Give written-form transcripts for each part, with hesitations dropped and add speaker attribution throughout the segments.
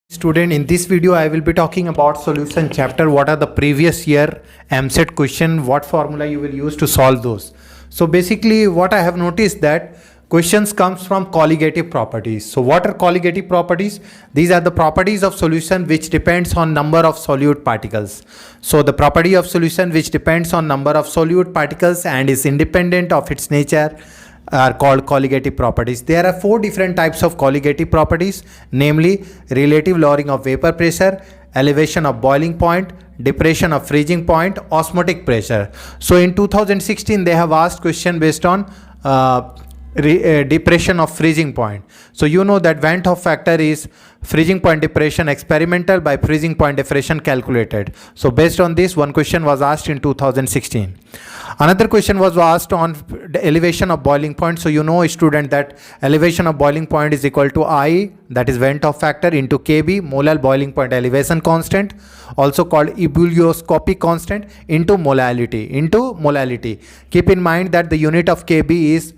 Speaker 1: Student, in this video I will be talking about solution chapter. What are the previous year EAMCET question, what formula you will use to solve those. So basically what I have noticed that questions comes from colligative properties. So what are colligative properties? These are the properties of solution which depends on number of solute particles. So the property of solution which depends on number of solute particles and is independent of its nature are called colligative properties. There are four different types of colligative properties, namely relative lowering of vapor pressure, elevation of boiling point, depression of freezing point, osmotic pressure. So in 2016 they have asked question based on depression of freezing point. So you know that Van't Hoff factor is freezing point depression experimental by freezing point depression calculated. So based on this, one question was asked in 2016. Another question was asked on the elevation of boiling point. So you know, student, that elevation of boiling point is equal to I, that is Van't Hoff factor, into Kb, molar boiling point elevation constant, also called ebullioscopic constant, into molality. Keep in mind that the unit of Kb is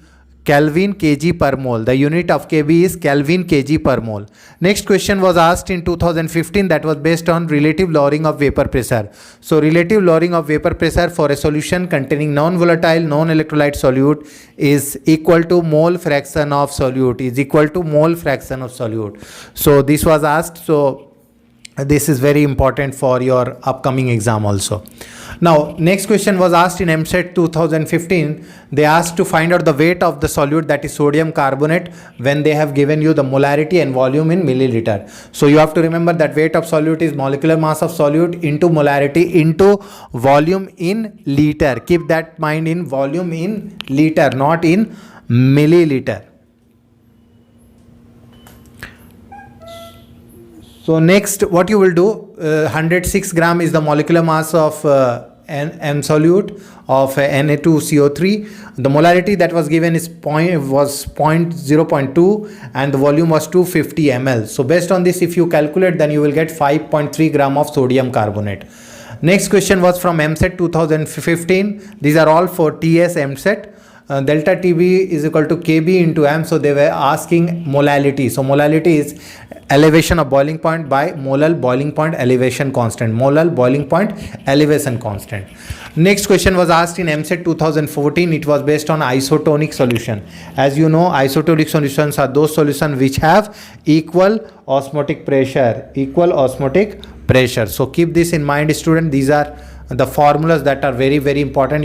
Speaker 1: Kelvin kg per mole. The unit of Kb is Kelvin kg per mole. Next question was asked in 2015, that was based on relative lowering of vapor pressure. So relative lowering of vapor pressure for a solution containing non-volatile, non-electrolyte solute is equal to mole fraction of solute, So this was asked. So this is very important for your upcoming exam also. Now, next question was asked in EAMCET 2015. They asked to find out the weight of the solute, that is sodium carbonate, when they have given you the molarity and volume in milliliter. So you have to remember that weight of solute is molecular mass of solute into molarity into volume in liter. Keep that mind in volume in liter, not in milliliter. So next, what you will do, 106 gram is the molecular mass of N solute of Na2CO3. The molarity that was given is 0.2 and the volume was 250 ml. So based on this, if you calculate, then you will get 5.3 gram of sodium carbonate. Next question was from EAMCET 2015. These are all for TS EAMCET. Delta TB is equal to Kb into M. So they were asking molality. So molality is elevation of boiling point by molar boiling point elevation constant. Next question was asked in EAMCET 2014. It was based on isotonic solution. As you know, isotonic solutions are those solutions which have equal osmotic pressure. So keep this in mind, student. These are the formulas that are very, very important.